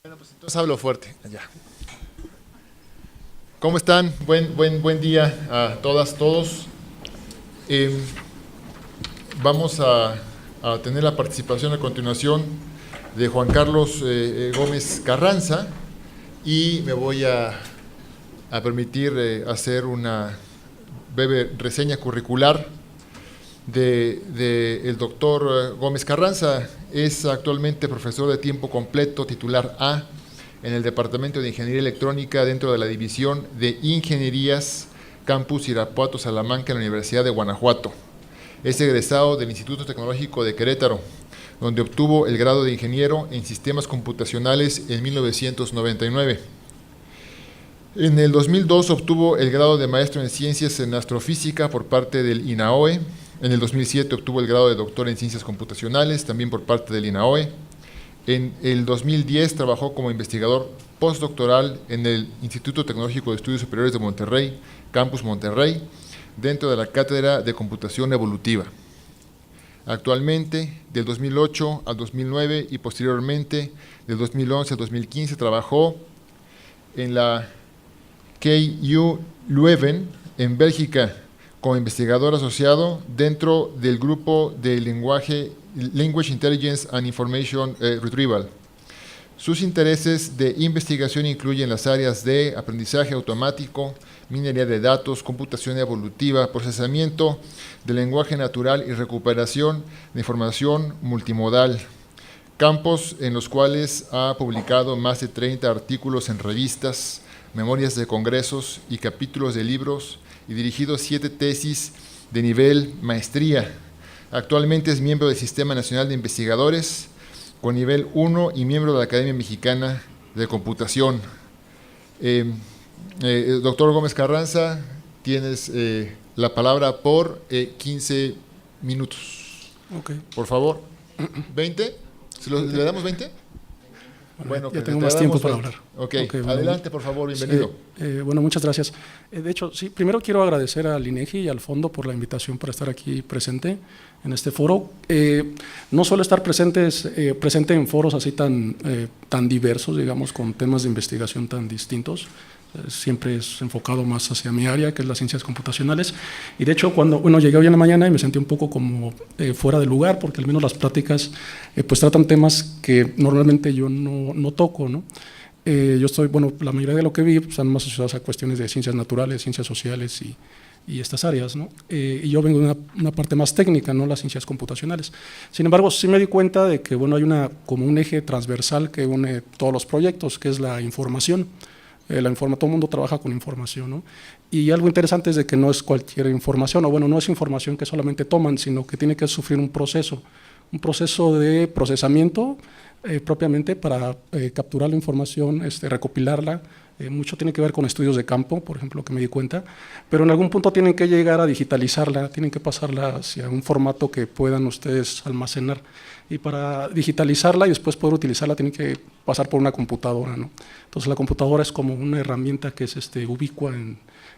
Bueno, pues entonces hablo fuerte. Allá. ¿Cómo están? Buen día a todas, todos. Vamos a tener la participación a continuación de Juan Carlos Gómez Carranza y me voy a permitir hacer una breve reseña curricular del doctor Gómez Carranza. Es actualmente profesor de tiempo completo, titular A, en el Departamento de Ingeniería Electrónica dentro de la División de Ingenierías Campus Irapuato Salamanca en la Universidad de Guanajuato. Es egresado del Instituto Tecnológico de Querétaro, donde obtuvo el grado de ingeniero en sistemas computacionales en 1999. En el 2002 obtuvo el grado de maestro en ciencias en astrofísica por parte del INAOE. En el 2007 obtuvo el grado de doctor en ciencias computacionales, también por parte del INAOE. En el 2010 trabajó como investigador postdoctoral en el Instituto Tecnológico de Estudios Superiores de Monterrey, Campus Monterrey, dentro de la Cátedra de Computación Evolutiva. Actualmente, del 2008 al 2009 y posteriormente, del 2011 al 2015, trabajó en la KU Leuven, en Bélgica, como investigador asociado dentro del grupo de Language Intelligence and Information Retrieval. Sus intereses de investigación incluyen las áreas de aprendizaje automático, minería de datos, computación evolutiva, procesamiento de lenguaje natural y recuperación de información multimodal, campos en los cuales ha publicado más de 30 artículos en revistas, memorias de congresos y capítulos de libros, y dirigido 7 tesis de nivel maestría. Actualmente es miembro del Sistema Nacional de Investigadores con nivel 1 y miembro de la Academia Mexicana de Computación. Doctor Gómez Carranza, tienes la palabra por 15 minutos. Okay. Por favor. ¿20? ¿Le damos 20? Bueno, ya tengo más tiempo para hablar. Okay, adelante, por favor, bienvenido. Bueno, muchas gracias. De hecho, sí, primero quiero agradecer al INEGI y al Fondo por la invitación para estar aquí presente en este foro. No suelo estar presente en foros así tan diversos, digamos, con temas de investigación tan distintos. Siempre es enfocado más hacia mi área, que es las ciencias computacionales. Y de hecho, cuando llegué hoy en la mañana y me sentí un poco como fuera de lugar, porque al menos las pláticas pues tratan temas que normalmente yo no toco, ¿no? Yo estoy, la mayoría de lo que vi están más asociados a cuestiones de ciencias naturales, ciencias sociales y estas áreas, ¿no? Y yo vengo de una parte más técnica, no las ciencias computacionales. Sin embargo, sí me di cuenta de que hay como un eje transversal que une todos los proyectos, que es la información. Todo el mundo trabaja con información, ¿no? Y algo interesante es de que no es cualquier información, no es información que solamente toman, sino que tiene que sufrir un proceso de procesamiento propiamente para capturar la información, recopilarla. Mucho tiene que ver con estudios de campo, por ejemplo, que me di cuenta, pero en algún punto tienen que llegar a digitalizarla, tienen que pasarla hacia un formato que puedan ustedes almacenar. Y para digitalizarla y después poder utilizarla tienen que pasar por una computadora, ¿no? Entonces la computadora es como una herramienta que es ubicua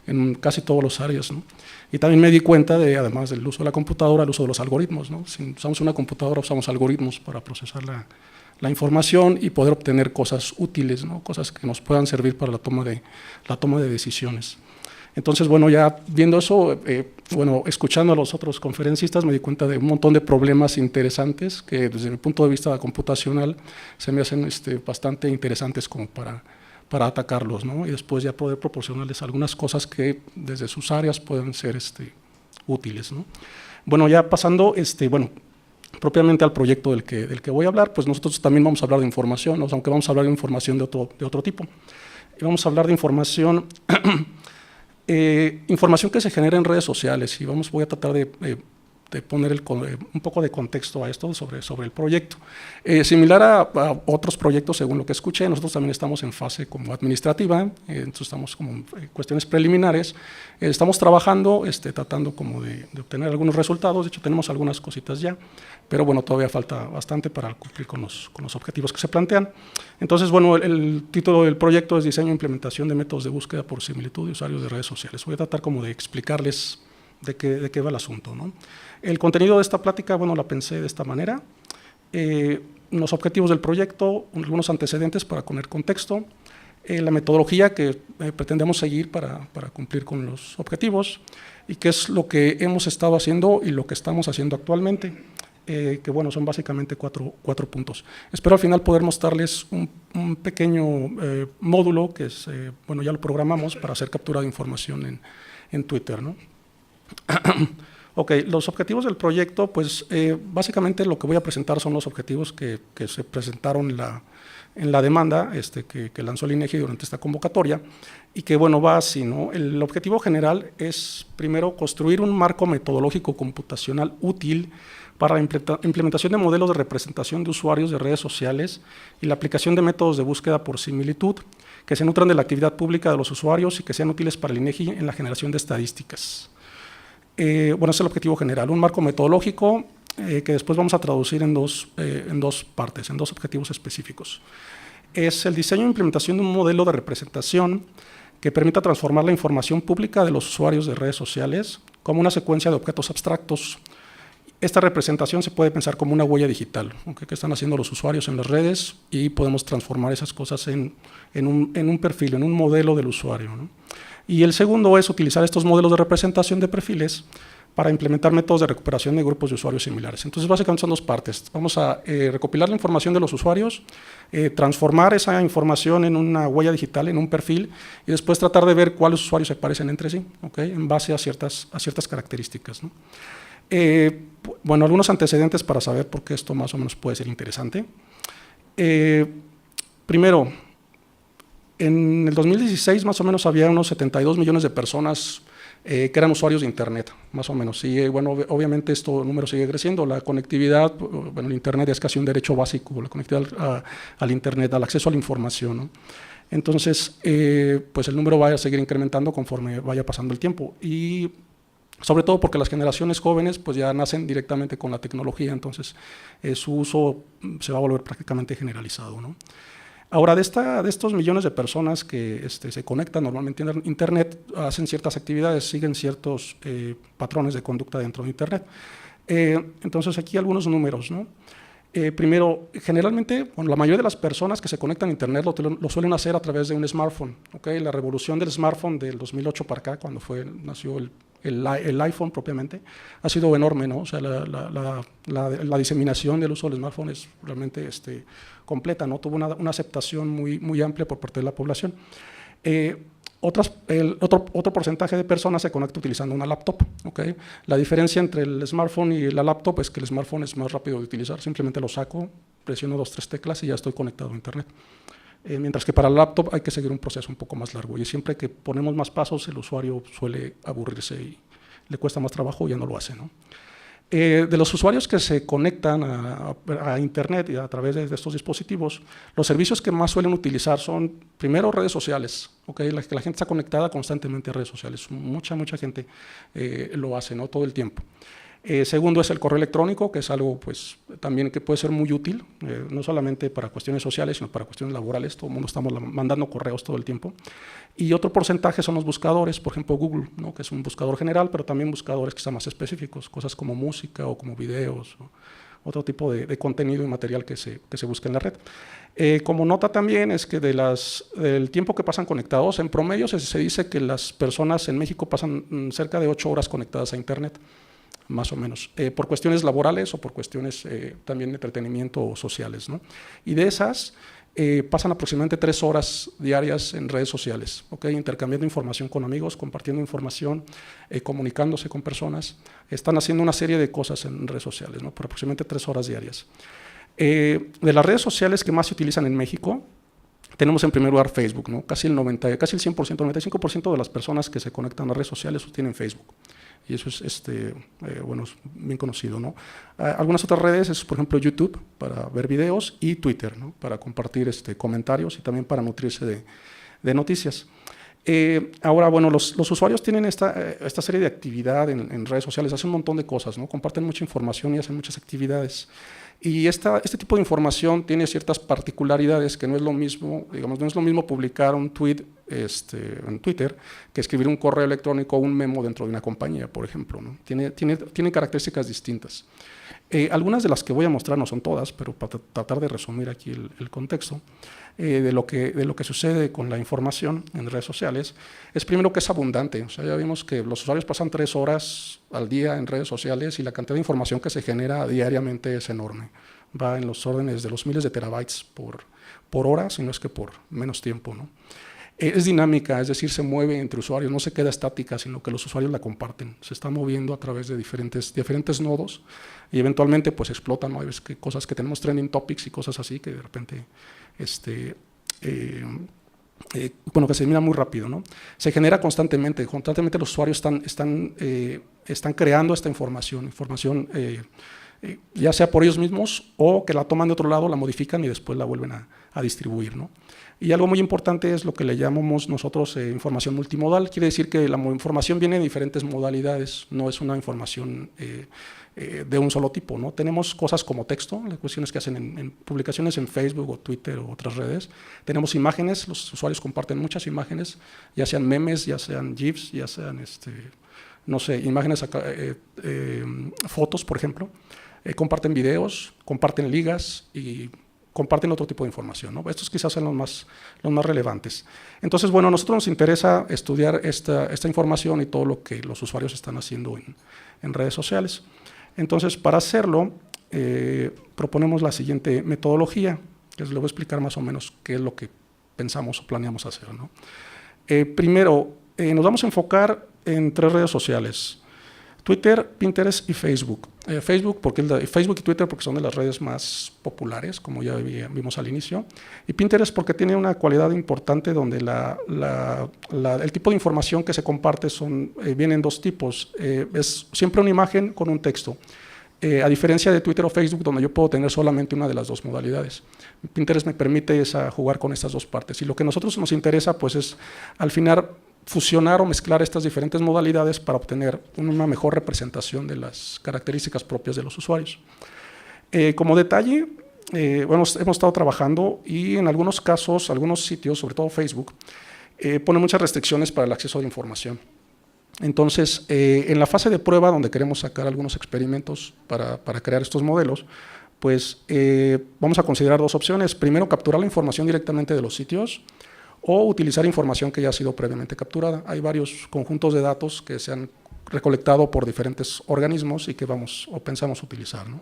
en casi todas las áreas, ¿no? Y también me di cuenta además del uso de la computadora, el uso de los algoritmos, ¿no? Si usamos una computadora, usamos algoritmos para procesar la información y poder obtener cosas útiles, ¿no? Cosas que nos puedan servir para la toma de decisiones. Entonces, ya viendo eso, escuchando a los otros conferencistas, me di cuenta de un montón de problemas interesantes que desde mi punto de vista computacional se me hacen bastante interesantes como para atacarlos, ¿no? Y después ya poder proporcionarles algunas cosas que desde sus áreas pueden ser útiles, ¿no? Ya pasando, propiamente al proyecto del que voy a hablar, pues nosotros también vamos a hablar de información, ¿no? Aunque vamos a hablar de información de otro tipo. Y vamos a hablar de información información que se genera en redes sociales y voy a tratar de poner un poco de contexto a esto sobre el proyecto. Similar a otros proyectos, según lo que escuché, nosotros también estamos en fase como administrativa, entonces estamos como en cuestiones preliminares, estamos trabajando, tratando como de obtener algunos resultados, de hecho tenemos algunas cositas ya, pero todavía falta bastante para cumplir con los objetivos que se plantean. Entonces, el título del proyecto es Diseño e Implementación de Métodos de Búsqueda por Similitud de Usuarios de Redes Sociales. Voy a tratar como de explicarles de qué va el asunto, ¿no? El contenido de esta plática, la pensé de esta manera. los objetivos del proyecto, algunos antecedentes para poner contexto, la metodología que pretendemos seguir para cumplir con los objetivos y qué es lo que hemos estado haciendo y lo que estamos haciendo actualmente, que bueno, son básicamente cuatro puntos. Espero al final poder mostrarles un pequeño módulo que es, bueno, ya lo programamos para hacer captura de información en Twitter, ¿no? Ok, los objetivos del proyecto, pues básicamente lo que voy a presentar son los objetivos que se presentaron en la demanda que lanzó el INEGI durante esta convocatoria y que, bueno, va así, ¿no? El objetivo general es, primero, construir un marco metodológico computacional útil para la implementación de modelos de representación de usuarios de redes sociales y la aplicación de métodos de búsqueda por similitud que se nutran de la actividad pública de los usuarios y que sean útiles para el INEGI en la generación de estadísticas. Bueno, ese es el objetivo general, un marco metodológico que después vamos a traducir en dos partes, en dos objetivos específicos. Es el diseño e implementación de un modelo de representación que permita transformar la información pública de los usuarios de redes sociales como una secuencia de objetos abstractos. Esta representación se puede pensar como una huella digital, ¿okay? Que están haciendo los usuarios en las redes y podemos transformar esas cosas en un perfil, en un modelo del usuario, ¿no? Y el segundo es utilizar estos modelos de representación de perfiles para implementar métodos de recuperación de grupos de usuarios similares. Entonces, básicamente son dos partes. Vamos a recopilar la información de los usuarios, transformar esa información en una huella digital, en un perfil, y después tratar de ver cuáles usuarios se parecen entre sí, ¿okay? En base a ciertas características, ¿no? Bueno, algunos antecedentes para saber por qué esto más o menos puede ser interesante. Primero, en el 2016 más o menos había unos 72 millones de personas que eran usuarios de Internet, más o menos. Y bueno, obviamente este número sigue creciendo. La conectividad, bueno, el Internet es casi un derecho básico, la conectividad al Internet, al acceso a la información, ¿no? Entonces, pues el número va a seguir incrementando conforme vaya pasando el tiempo. Y sobre todo porque las generaciones jóvenes pues ya nacen directamente con la tecnología, entonces su uso se va a volver prácticamente generalizado, ¿no? Ahora, de estos millones de personas que se conectan normalmente en Internet, hacen ciertas actividades, siguen ciertos patrones de conducta dentro de Internet. Entonces, aquí algunos números, ¿no? Primero, generalmente, bueno, la mayoría de las personas que se conectan a Internet lo suelen hacer a través de un smartphone, ¿okay? La revolución del smartphone del 2008 para acá, cuando nació el iPhone propiamente, ha sido enorme, ¿no? O sea, la diseminación del uso del smartphone es realmente completa, ¿no? Tuvo una aceptación muy amplia por parte de la población. Otro porcentaje de personas se conecta utilizando una laptop, ¿okay? La diferencia entre el smartphone y la laptop es que el smartphone es más rápido de utilizar, simplemente lo saco, presiono 2 o 3 teclas y ya estoy conectado a Internet. Mientras que para el laptop hay que seguir un proceso un poco más largo y siempre que ponemos más pasos el usuario suele aburrirse y le cuesta más trabajo y ya no lo hace, ¿no? De los usuarios que se conectan a Internet y a través de estos dispositivos, los servicios que más suelen utilizar son, primero, redes sociales, ¿okay? La gente está conectada constantemente a redes sociales, mucha gente lo hace, ¿no? Todo el tiempo. Segundo es el correo electrónico, que es algo pues, también que puede ser muy útil, no solamente para cuestiones sociales, sino para cuestiones laborales. Todo el mundo estamos mandando correos todo el tiempo. Y otro porcentaje son los buscadores, por ejemplo Google, ¿no? Que es un buscador general, pero también buscadores que son más específicos, cosas como música o como videos, o otro tipo de contenido y material que se busca en la red. Como nota también es que del tiempo que pasan conectados, en promedio se dice que las personas en México pasan cerca de 8 horas conectadas a Internet, más o menos, por cuestiones laborales o por cuestiones también de entretenimiento o sociales, ¿no? Y de esas pasan aproximadamente 3 horas diarias en redes sociales, ¿okay? Intercambiando información con amigos, compartiendo información, comunicándose con personas. Están haciendo una serie de cosas en redes sociales, ¿no? Por aproximadamente 3 horas diarias. De las redes sociales que más se utilizan en México, tenemos en primer lugar Facebook, ¿no? Casi el 100%, 95% de las personas que se conectan a redes sociales tienen Facebook. Y eso es, bueno, es bien conocido, ¿no? Algunas otras redes es, por ejemplo, YouTube para ver videos y Twitter, ¿no? Para compartir comentarios y también para nutrirse de noticias. Ahora, bueno, los usuarios tienen esta serie de actividad en redes sociales, hacen un montón de cosas, ¿no? Comparten mucha información y hacen muchas actividades. Y este tipo de información tiene ciertas particularidades que no es lo mismo, digamos, no es lo mismo publicar un tweet en Twitter que escribir un correo electrónico o un memo dentro de una compañía, por ejemplo, ¿no? Tiene características distintas. Algunas de las que voy a mostrar, no son todas, pero para tratar de resumir aquí el contexto de lo que sucede con la información en redes sociales, es primero que es abundante. O sea, ya vimos que los usuarios pasan 3 horas al día en redes sociales y la cantidad de información que se genera diariamente es enorme. Va en los órdenes de los miles de terabytes por hora, si no es que por menos tiempo, ¿no? Es dinámica, es decir, se mueve entre usuarios, no se queda estática, sino que los usuarios la comparten. Se está moviendo a través de diferentes nodos y eventualmente pues explota, ¿no? Hay veces que cosas que tenemos trending topics y cosas así que de repente que se elimina muy rápido, ¿no? Se genera constantemente los usuarios están creando esta información ya sea por ellos mismos o que la toman de otro lado, la modifican y después la vuelven a distribuir, ¿no? Y algo muy importante es lo que le llamamos nosotros información multimodal. Quiere decir que la información viene de diferentes modalidades, no es una información de un solo tipo, ¿no? Tenemos cosas como texto, las cuestiones que hacen en publicaciones en Facebook o Twitter o otras redes. Tenemos imágenes, los usuarios comparten muchas imágenes, ya sean memes, ya sean GIFs, ya sean, no sé, imágenes, fotos, por ejemplo. Comparten videos, comparten ligas y comparten otro tipo de información, ¿no? Estos quizás son los más relevantes. Entonces, bueno, a nosotros nos interesa estudiar esta información y todo lo que los usuarios están haciendo en redes sociales. Entonces, para hacerlo, proponemos la siguiente metodología, que les voy a explicar más o menos qué es lo que pensamos o planeamos hacer, ¿no? Primero, nos vamos a enfocar en 3 redes sociales: Twitter, Pinterest y Facebook. Facebook y Twitter porque son de las redes más populares, como ya vimos al inicio, y Pinterest porque tiene una cualidad importante donde el tipo de información que se comparte viene en 2 tipos. Es siempre una imagen con un texto, a diferencia de Twitter o Facebook, donde yo puedo tener solamente una de las 2 modalidades. Pinterest me permite jugar con estas 2 partes, y lo que a nosotros nos interesa pues es al final fusionar o mezclar estas diferentes modalidades para obtener una mejor representación de las características propias de los usuarios. Como detalle, hemos estado trabajando y en algunos casos, algunos sitios, sobre todo Facebook, ponen muchas restricciones para el acceso a la información. Entonces, en la fase de prueba, donde queremos sacar algunos experimentos para crear estos modelos, pues vamos a considerar 2 opciones. Primero, capturar la información directamente de los sitios, o utilizar información que ya ha sido previamente capturada. Hay varios conjuntos de datos que se han recolectado por diferentes organismos y que pensamos utilizar, ¿no?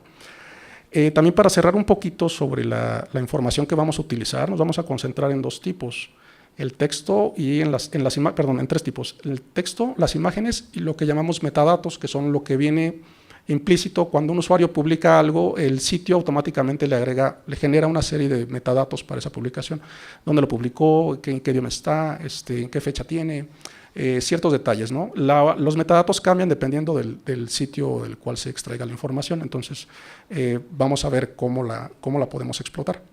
También para cerrar un poquito sobre la información que vamos a utilizar, nos vamos a concentrar en 2 tipos: el texto y en 3 tipos: el texto, las imágenes y lo que llamamos metadatos, que son lo que viene implícito. Cuando un usuario publica algo, el sitio automáticamente le genera una serie de metadatos para esa publicación: dónde lo publicó, en qué idioma está, en qué fecha tiene, ciertos detalles, ¿no? Los metadatos cambian dependiendo del sitio del cual se extraiga la información. Entonces, vamos a ver cómo la podemos explotar.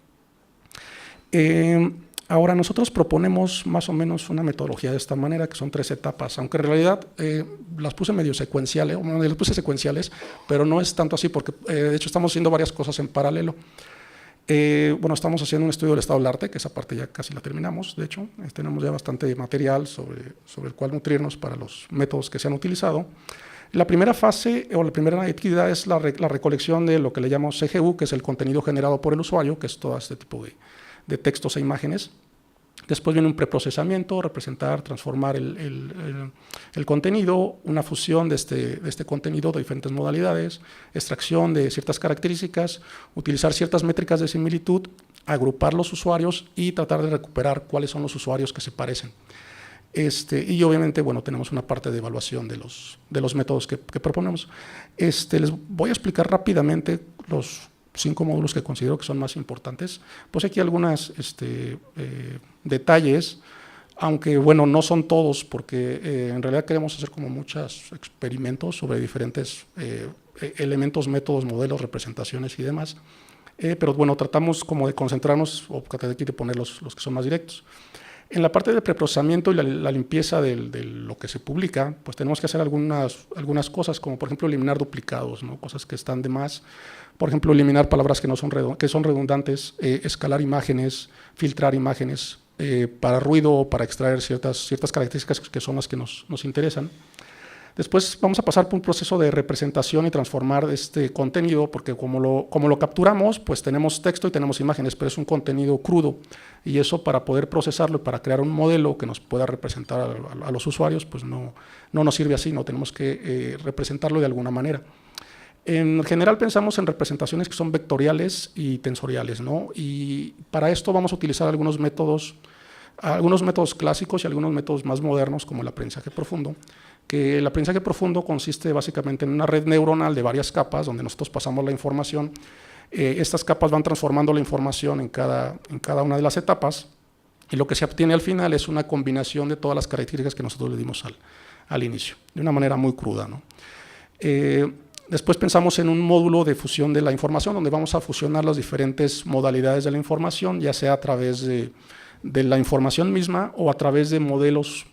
Ahora, nosotros proponemos más o menos una metodología de esta manera, que son 3 etapas, aunque en realidad las puse medio secuenciales, las puse secuenciales, pero no es tanto así, porque de hecho estamos haciendo varias cosas en paralelo. Estamos haciendo un estudio del estado del arte, que esa parte ya casi la terminamos. De hecho, tenemos ya bastante material sobre el cual nutrirnos para los métodos que se han utilizado. La primera fase o la primera actividad es la recolección de lo que le llamamos CGU, que es el contenido generado por el usuario, que es todo este tipo de textos e imágenes. Después viene un preprocesamiento, representar, transformar el contenido, una fusión de este contenido de diferentes modalidades, extracción de ciertas características, utilizar ciertas métricas de similitud, agrupar los usuarios y tratar de recuperar cuáles son los usuarios que se parecen. Y obviamente, tenemos una parte de evaluación de los métodos que proponemos. Les voy a explicar rápidamente los 5 módulos que considero que son más importantes. Pues aquí algunos detalles, aunque no son todos, porque en realidad queremos hacer como muchos experimentos sobre diferentes elementos, métodos, modelos, representaciones y demás. Pero tratamos como de concentrarnos o tratar de poner los que son más directos. En la parte de preprocesamiento y la limpieza de lo que se publica, pues tenemos que hacer algunas cosas, como por ejemplo eliminar duplicados, ¿no? Cosas que están de más. Por ejemplo, eliminar palabras que son redundantes, escalar imágenes, filtrar imágenes, para ruido o para extraer ciertas características que son las que nos interesan. Después vamos a pasar por un proceso de representación y transformar este contenido, porque como lo capturamos, pues tenemos texto y tenemos imágenes, pero es un contenido crudo. Y eso, para poder procesarlo y para crear un modelo que nos pueda representar a los usuarios, pues no nos sirve así, no tenemos que representarlo de alguna manera. En general pensamos en representaciones que son vectoriales y tensoriales, ¿no? Y para esto vamos a utilizar algunos métodos clásicos y algunos métodos más modernos, como el aprendizaje profundo, que el aprendizaje profundo consiste básicamente en una red neuronal de varias capas, donde nosotros pasamos la información. Estas capas van transformando la información en cada una de las etapas, y lo que se obtiene al final es una combinación de todas las características que nosotros le dimos al inicio, de una manera muy cruda, ¿no? Después pensamos en un módulo de fusión de la información, donde vamos a fusionar las diferentes modalidades de la información, ya sea a través de la información misma o a través de modelos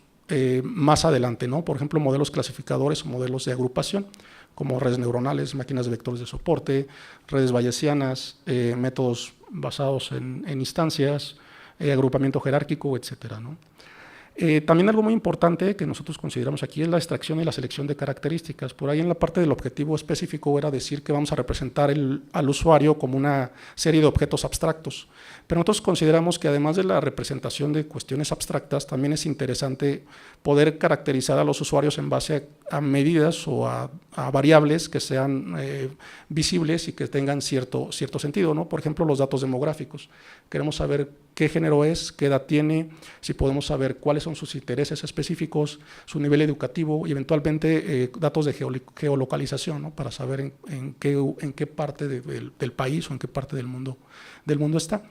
más adelante, ¿no? Por ejemplo, modelos clasificadores o modelos de agrupación, como redes neuronales, máquinas de vectores de soporte, redes bayesianas, métodos basados en instancias, agrupamiento jerárquico, etcétera, ¿no? También algo muy importante que nosotros consideramos aquí es la extracción y la selección de características. Por ahí en la parte del objetivo específico era decir que vamos a representar al usuario como una serie de objetos abstractos. Pero nosotros consideramos que además de la representación de cuestiones abstractas, también es interesante poder caracterizar a los usuarios en base a medidas o a variables que sean visibles y que tengan cierto sentido, ¿no? Por ejemplo, los datos demográficos. Queremos saber qué género es, qué edad tiene, si podemos saber cuáles son sus intereses específicos, su nivel educativo y eventualmente datos de geolocalización, ¿no? Para saber en qué parte del país o en qué parte del mundo está.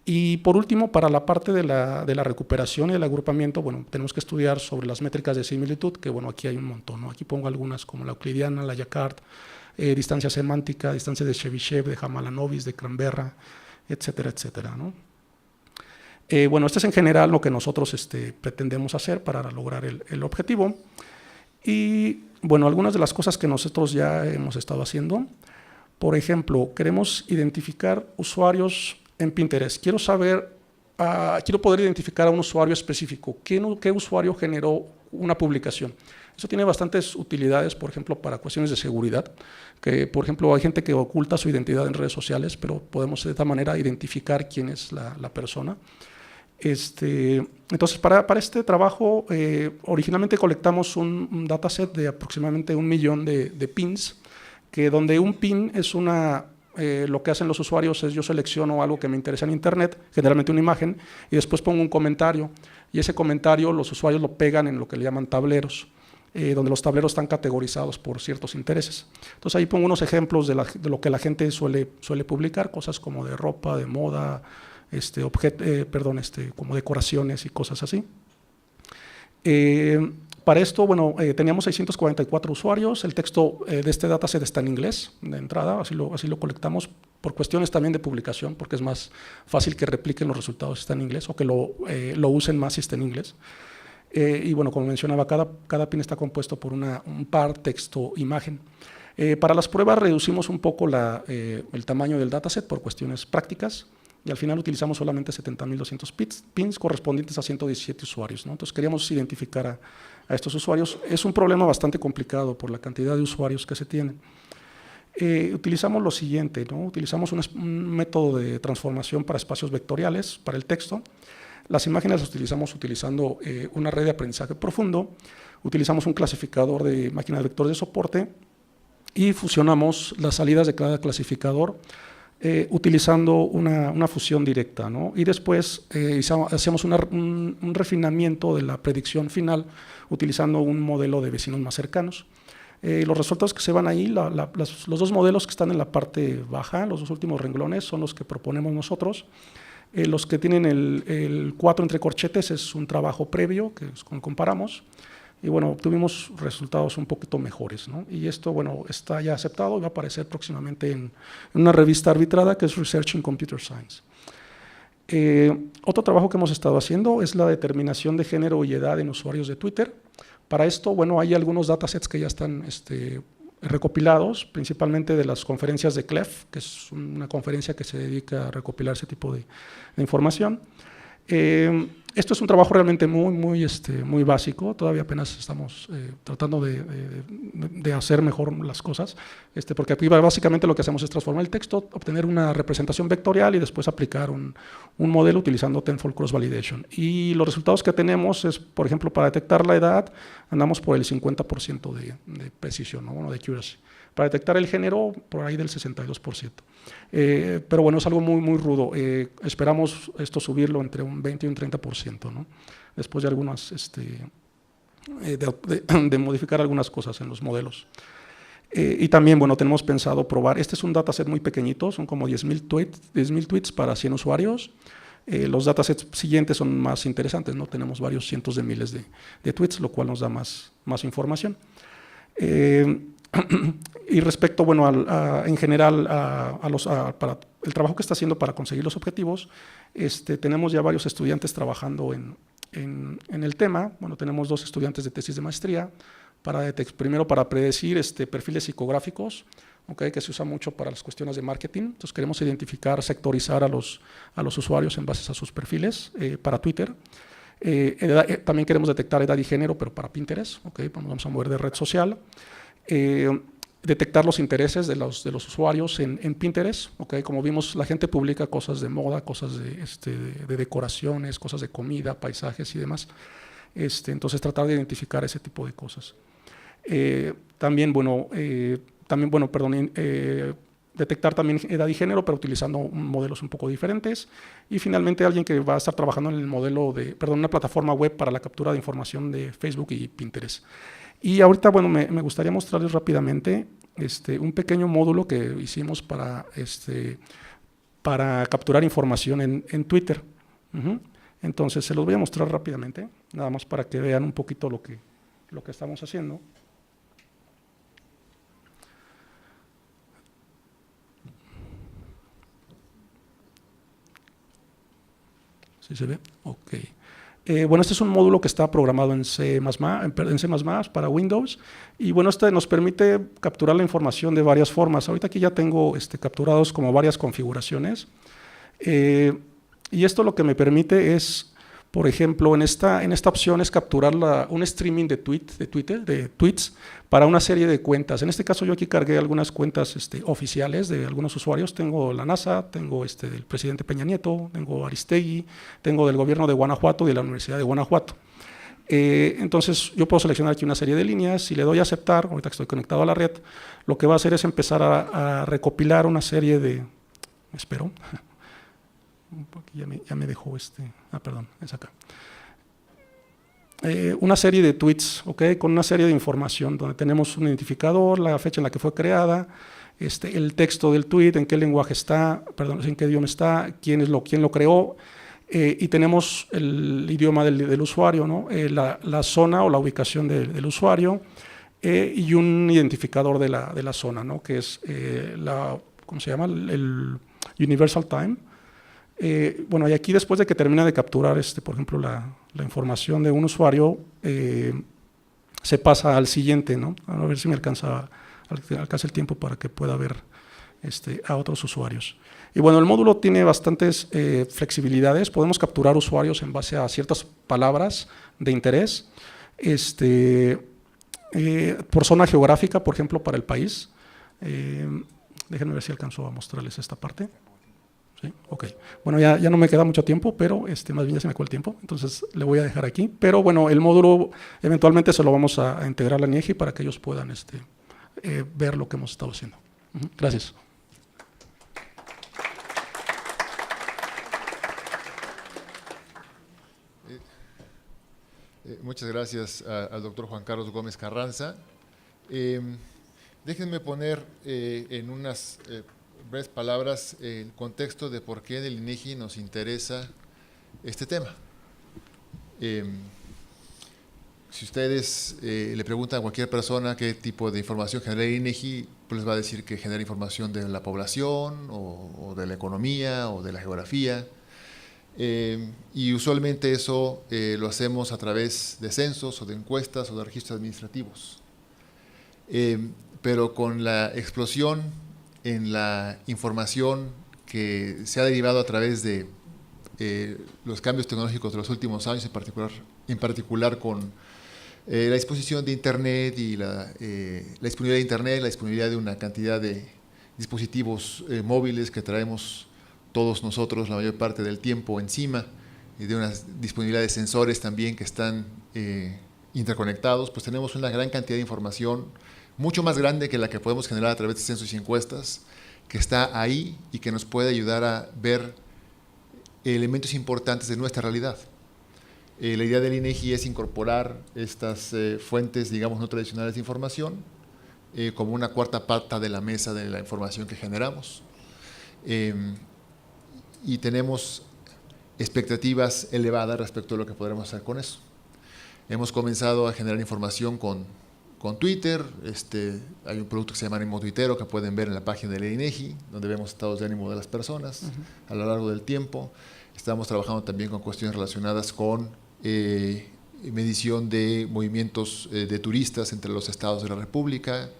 Y por último, para la parte de la recuperación y el agrupamiento, bueno, tenemos que estudiar sobre las métricas de similitud, que bueno, aquí hay un montón, ¿no? Aquí pongo algunas como la euclidiana, la Jacquard, distancia semántica, distancia de Chebyshev, de Hamalanovich, de Canberra, etcétera, etcétera, ¿no? Bueno, esto es en general lo que nosotros pretendemos hacer para lograr el objetivo. Y bueno, algunas de las cosas que nosotros ya hemos estado haciendo, por ejemplo, queremos identificar usuarios en Pinterest. Quiero poder identificar a un usuario específico. ¿Qué usuario generó una publicación? Eso tiene bastantes utilidades, por ejemplo, para cuestiones de seguridad, que por ejemplo hay gente que oculta su identidad en redes sociales, pero podemos de esta manera identificar quién es la persona. Entonces, para este trabajo, originalmente colectamos un dataset de aproximadamente 1 millón de pins, que donde un pin es lo que hacen los usuarios es yo selecciono algo que me interesa en internet, generalmente una imagen, y después pongo un comentario, y ese comentario los usuarios lo pegan en lo que le llaman tableros, donde los tableros están categorizados por ciertos intereses. Entonces ahí pongo unos ejemplos de lo que la gente suele publicar, cosas como de ropa, de moda, como decoraciones y cosas así. Para esto, bueno, teníamos 644 usuarios. El texto de este dataset está en inglés de entrada, así lo colectamos por cuestiones también de publicación, porque es más fácil que repliquen los resultados si está en inglés o que lo usen más si está en inglés. Y bueno, como mencionaba, cada pin está compuesto por un par texto-imagen. Para las pruebas reducimos un poco el tamaño del dataset por cuestiones prácticas, y al final utilizamos solamente 70.200 pins correspondientes a 117 usuarios, ¿no? Entonces queríamos identificar a estos usuarios. Es un problema bastante complicado por la cantidad de usuarios que se tienen. Utilizamos lo siguiente, ¿no? Utilizamos un método de transformación para espacios vectoriales, para el texto. Las imágenes las utilizamos utilizando una red de aprendizaje profundo. Utilizamos un clasificador de máquinas de vectores de soporte y fusionamos las salidas de cada clasificador utilizando una fusión directa, ¿no? Y después hacemos un refinamiento de la predicción final utilizando un modelo de vecinos más cercanos. Los resultados que se van ahí, los dos modelos que están en la parte baja, los dos últimos renglones, son los que proponemos nosotros. Los que tienen el 4 entre corchetes es un trabajo previo que comparamos. Y bueno, obtuvimos resultados un poquito mejores, ¿no? Y esto, bueno, está ya aceptado y va a aparecer próximamente en una revista arbitrada que es Research in Computer Science. Otro trabajo que hemos estado haciendo es la determinación de género y edad en usuarios de Twitter. Para esto, bueno, hay algunos datasets que ya están recopilados, principalmente de las conferencias de CLEF, que es una conferencia que se dedica a recopilar ese tipo de información. Esto es un trabajo realmente muy básico, todavía apenas estamos tratando de hacer mejor las cosas, porque aquí básicamente lo que hacemos es transformar el texto, obtener una representación vectorial y después aplicar un modelo utilizando Tenfold Cross Validation. Y los resultados que tenemos es, por ejemplo, para detectar la edad, andamos por el 50% de precisión, ¿no? Bueno, de accuracy. Para detectar el género, por ahí del 62%. Pero bueno, es algo muy rudo. Esperamos esto subirlo entre un 20 y un 30%, ¿no? Después de algunas, de modificar algunas cosas en los modelos. Y también, bueno, tenemos pensado probar, este es un dataset muy pequeñito, son como 10,000 tweets para 100 usuarios. Los datasets siguientes son más interesantes, ¿no? Tenemos varios cientos de miles de tweets, lo cual nos da más información. Y respecto, bueno, en general para el trabajo que está haciendo para conseguir los objetivos, tenemos ya varios estudiantes trabajando en el tema. Bueno, tenemos 2 estudiantes de tesis de maestría, primero para predecir perfiles psicográficos, okay, que se usa mucho para las cuestiones de marketing. Entonces queremos identificar, sectorizar a los usuarios en base a sus perfiles para Twitter. También queremos detectar edad y género, pero para Pinterest, okay, vamos a mover de red social. Detectar los intereses de los usuarios en Pinterest, okay. Como vimos, la gente publica cosas de moda, cosas de decoraciones, cosas de comida, paisajes y demás. Entonces tratar de identificar ese tipo de cosas. También, detectar también edad y género, pero utilizando modelos un poco diferentes. Y finalmente, alguien que va a estar trabajando en el modelo una plataforma web para la captura de información de Facebook y Pinterest. Y ahorita, bueno, me gustaría mostrarles rápidamente un pequeño módulo que hicimos para capturar información en Twitter. Entonces, se los voy a mostrar rápidamente, nada más para que vean un poquito lo que estamos haciendo. ¿Sí se ve? Ok. Bueno, este es un módulo que está programado en C++ para Windows, y bueno, nos permite capturar la información de varias formas. Ahorita aquí ya tengo capturados como varias configuraciones, y esto lo que me permite es, por ejemplo, en esta opción es capturar un streaming de tweets para una serie de cuentas. En este caso yo aquí cargué algunas cuentas oficiales de algunos usuarios. Tengo la NASA, tengo del presidente Peña Nieto, tengo Aristegui, tengo del gobierno de Guanajuato y de la Universidad de Guanajuato. Entonces yo puedo seleccionar aquí una serie de líneas. Si le doy a aceptar, ahorita que estoy conectado a la red, lo que va a hacer es empezar a recopilar una serie de… Espero. Ya me dejó perdón, es acá. Una serie de tweets, ¿okay? Con una serie de información donde tenemos un identificador, la fecha en la que fue creada, el texto del tweet, en qué lenguaje está, perdón, en qué idioma está, quién lo creó, y tenemos el idioma del usuario, ¿no? La zona o la ubicación del usuario, y un identificador de la zona, ¿no? Que es ¿cómo se llama? El Universal Time. Bueno, y aquí después de que termina de capturar, por ejemplo, la información de un usuario, se pasa al siguiente, ¿no? A ver si me alcanza el tiempo para que pueda ver a otros usuarios. Y bueno, el módulo tiene bastantes flexibilidades. Podemos capturar usuarios en base a ciertas palabras de interés, por zona geográfica, por ejemplo, para el país. Déjenme ver si alcanzo a mostrarles esta parte. ¿Sí? Ok. Bueno, ya no me queda mucho tiempo, pero más bien ya se me acabó el tiempo, entonces le voy a dejar aquí. Pero bueno, el módulo eventualmente se lo vamos a integrar a la INEGI para que ellos puedan ver lo que hemos estado haciendo. Gracias. Muchas gracias al doctor Juan Carlos Gómez Carranza. Déjenme poner en unas breves palabras el contexto de por qué en el INEGI nos interesa este tema. Si ustedes le preguntan a cualquier persona qué tipo de información genera el INEGI, pues les va a decir que genera información de la población o de la economía o de la geografía. Y usualmente eso lo hacemos a través de censos o de encuestas o de registros administrativos. Pero con la explosión en la información que se ha derivado a través de los cambios tecnológicos de los últimos años, en particular con la disposición de Internet y la disponibilidad de Internet, la disponibilidad de una cantidad de dispositivos móviles que traemos todos nosotros la mayor parte del tiempo encima, y de una disponibilidad de sensores también que están interconectados, pues tenemos una gran cantidad de información, mucho más grande que la que podemos generar a través de censos y encuestas, que está ahí y que nos puede ayudar a ver elementos importantes de nuestra realidad. La idea del INEGI es incorporar estas fuentes, digamos, no tradicionales de información como una cuarta pata de la mesa de la información que generamos. Y tenemos expectativas elevadas respecto a lo que podremos hacer con eso. Hemos comenzado a generar información con Twitter. Hay un producto que se llama Ánimo Tuitero que pueden ver en la página del INEGI, donde vemos estados de ánimo de las personas a lo largo del tiempo. Estamos trabajando también con cuestiones relacionadas con medición de movimientos de turistas entre los estados de la República,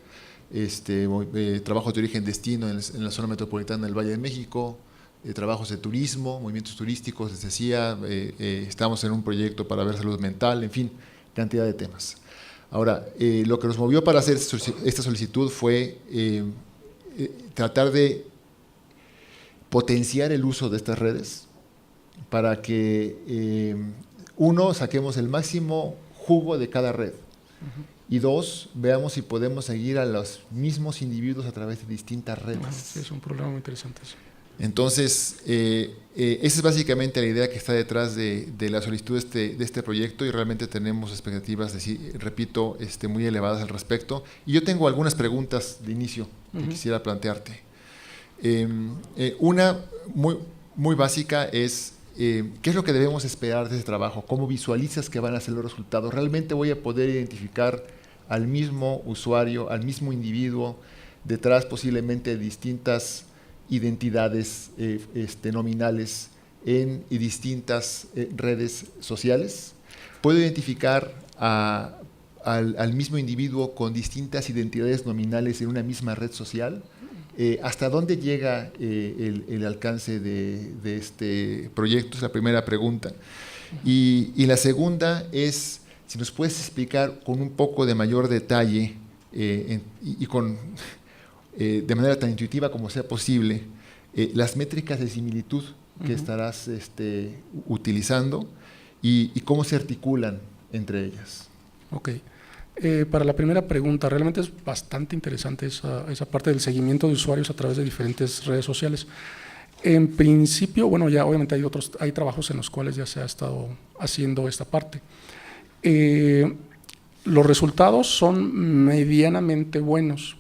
trabajos de origen-destino en la zona metropolitana del Valle de México, trabajos de turismo, movimientos turísticos, les decía, estamos en un proyecto para ver salud mental, en fin, cantidad de temas. Ahora, lo que nos movió para hacer esta solicitud fue tratar de potenciar el uso de estas redes para que, uno, saquemos el máximo jugo de cada red, y dos, veamos si podemos seguir a los mismos individuos a través de distintas redes. Sí, es un problema muy interesante. Sí. Entonces, esa es básicamente la idea que está detrás de la solicitud de este proyecto, y realmente tenemos expectativas, repito, muy elevadas al respecto. Y yo tengo algunas preguntas de inicio que quisiera plantearte. Una muy básica es, ¿qué es lo que debemos esperar de este trabajo? ¿Cómo visualizas que van a ser los resultados? ¿Realmente voy a poder identificar al mismo usuario, al mismo individuo, detrás posiblemente de distintas identidades nominales y distintas redes sociales? ¿Puedo identificar al mismo individuo con distintas identidades nominales en una misma red social? ¿Hasta dónde llega el alcance de este proyecto? Es la primera pregunta. Y la segunda es, si nos puedes explicar con un poco de mayor detalle de manera tan intuitiva como sea posible, las métricas de similitud que estarás utilizando y cómo se articulan entre ellas. Ok. Para la primera pregunta, realmente es bastante interesante esa parte del seguimiento de usuarios a través de diferentes redes sociales. En principio, bueno, ya obviamente hay trabajos en los cuales ya se ha estado haciendo esta parte. Los resultados son medianamente buenos.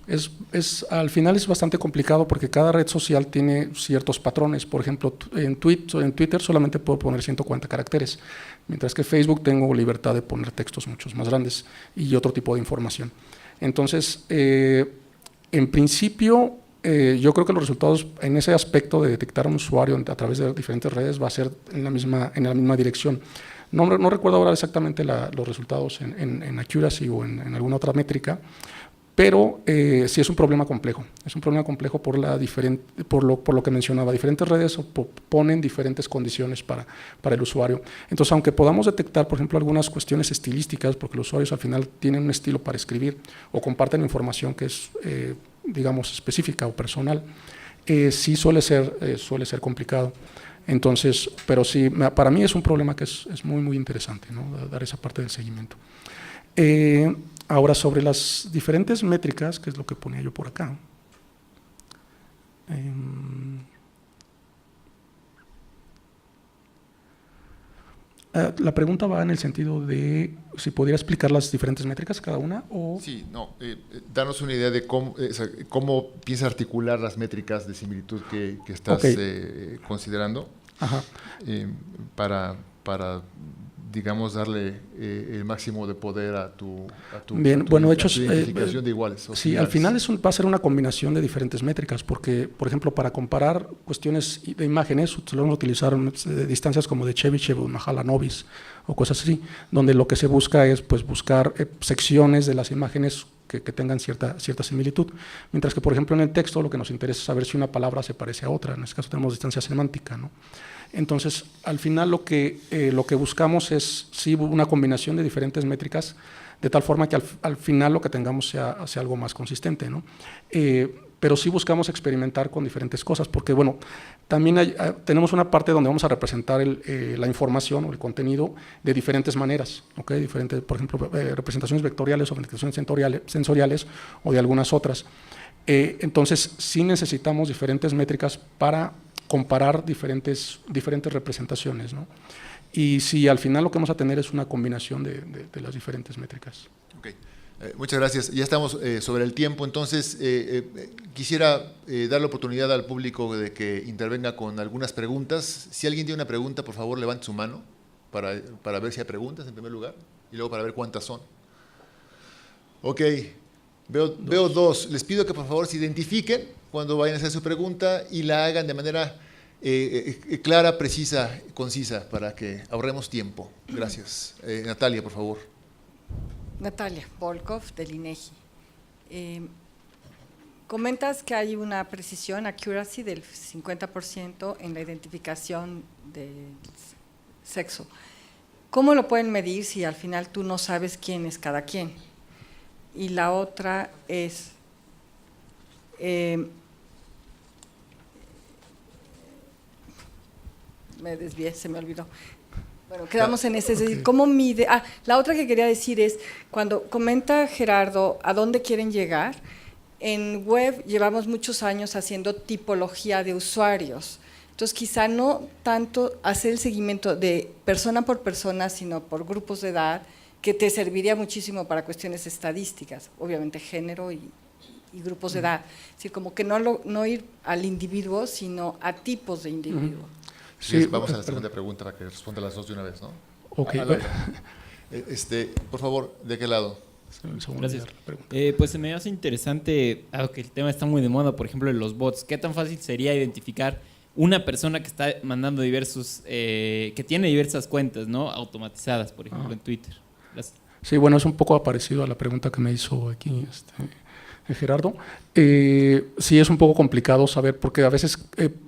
Al final es bastante complicado porque cada red social tiene ciertos patrones. Por ejemplo, en Twitter solamente puedo poner 140 caracteres, mientras que Facebook tengo libertad de poner textos muchos más grandes y otro tipo de información. Entonces, en principio, yo creo que los resultados en ese aspecto de detectar a un usuario a través de diferentes redes va a ser en la misma dirección. No recuerdo ahora exactamente los resultados en accuracy o en alguna otra métrica, pero sí es un problema complejo. Es un problema complejo por lo que mencionaba. Diferentes redes ponen diferentes condiciones para el usuario. Entonces, aunque podamos detectar, por ejemplo, algunas cuestiones estilísticas, porque los usuarios al final tienen un estilo para escribir o comparten información que es, digamos, específica o personal, sí suele ser complicado. Entonces, pero sí, para mí es un problema que es muy, muy interesante, ¿no? Dar esa parte del seguimiento. Ahora, sobre las diferentes métricas, que es lo que ponía yo por acá. La pregunta va en el sentido de si pudiera explicar las diferentes métricas cada una o… Sí, danos una idea de cómo piensas articular las métricas de similitud que estás considerando. Ajá. Para digamos, darle el máximo de poder a tu identificación de iguales. Sí, al final va a ser una combinación de diferentes métricas, porque, por ejemplo, para comparar cuestiones de imágenes, solemos utilizar distancias como de Chebyshev o Mahalanobis o cosas así, donde lo que se busca es buscar secciones de las imágenes que tengan cierta similitud, mientras que, por ejemplo, en el texto lo que nos interesa es saber si una palabra se parece a otra. En este caso tenemos distancia semántica, ¿no? Entonces, al final lo que buscamos es sí una combinación de diferentes métricas, de tal forma que al final lo que tengamos sea algo más consistente, ¿no? Pero sí buscamos experimentar con diferentes cosas, porque bueno, también tenemos una parte donde vamos a representar la información o el contenido de diferentes maneras, ¿okay? Diferentes, por ejemplo, representaciones vectoriales o representaciones sensoriales o de algunas otras. Entonces, sí necesitamos diferentes métricas para comparar diferentes representaciones, ¿no? Y si al final lo que vamos a tener es una combinación de las diferentes métricas. Okay. Muchas gracias. Ya estamos sobre el tiempo, entonces quisiera dar la oportunidad al público de que intervenga con algunas preguntas. Si alguien tiene una pregunta, por favor, levante su mano para ver si hay preguntas en primer lugar y luego para ver cuántas son. Ok, veo dos. Les pido que por favor se identifiquen cuando vayan a hacer su pregunta y la hagan de manera clara, precisa, concisa, para que ahorremos tiempo. Gracias. Natalia, por favor. Natalia Volkov, del INEGI. Comentas que hay una precisión, accuracy, del 50% en la identificación del sexo. ¿Cómo lo pueden medir si al final tú no sabes quién es cada quien? Y la otra es, me desvié, se me olvidó. Bueno, quedamos en ese, es decir, ¿cómo mide? La otra que quería decir es, cuando comenta Gerardo a dónde quieren llegar, en web llevamos muchos años haciendo tipología de usuarios, entonces quizá no tanto hacer el seguimiento de persona por persona, sino por grupos de edad, que te serviría muchísimo para cuestiones estadísticas, obviamente género y grupos de edad, es decir, como que no ir al individuo, sino a tipos de individuo. Sí, vamos a la segunda pregunta para que responda las dos de una vez, ¿no? Ok. Por favor, ¿de qué lado? Gracias. Pues se me hace interesante, que el tema está muy de moda, por ejemplo, de los bots. ¿Qué tan fácil sería identificar una persona que está mandando que tiene diversas cuentas, ¿no? Automatizadas, por ejemplo, en Twitter? Gracias. Sí, bueno, es un poco parecido a la pregunta que me hizo aquí Gerardo. Sí es un poco complicado saber, porque a veces,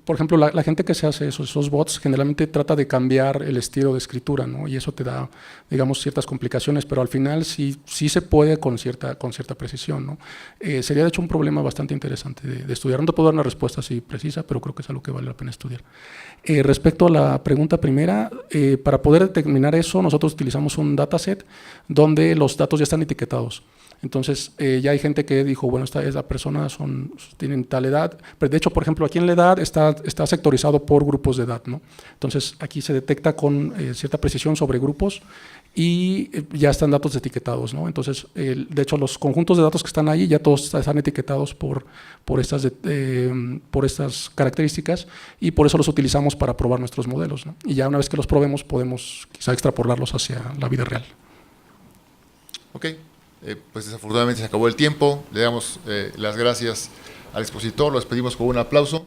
por ejemplo, la gente que se hace esos bots generalmente trata de cambiar el estilo de escritura, ¿no? Y eso te da, digamos, ciertas complicaciones, pero al final sí se puede con cierta precisión, ¿no? Sería de hecho un problema bastante interesante de estudiar. No te puedo dar una respuesta así precisa, pero creo que es algo que vale la pena estudiar. Respecto a la pregunta primera, para poder determinar eso, nosotros utilizamos un dataset donde los datos ya están etiquetados. Entonces, ya hay gente que dijo, bueno, esta es la persona, tienen tal edad. Pero de hecho, por ejemplo, aquí en la edad está sectorizado por grupos de edad, ¿no? Entonces, aquí se detecta con cierta precisión sobre grupos y ya están datos etiquetados, ¿no? Entonces, de hecho, los conjuntos de datos que están ahí ya todos están etiquetados por estas características y por eso los utilizamos para probar nuestros modelos, ¿no? Y ya una vez que los probemos, podemos quizá extrapolarlos hacia la vida real. Ok. Pues desafortunadamente se acabó el tiempo. Le damos las gracias al expositor, lo despedimos con un aplauso.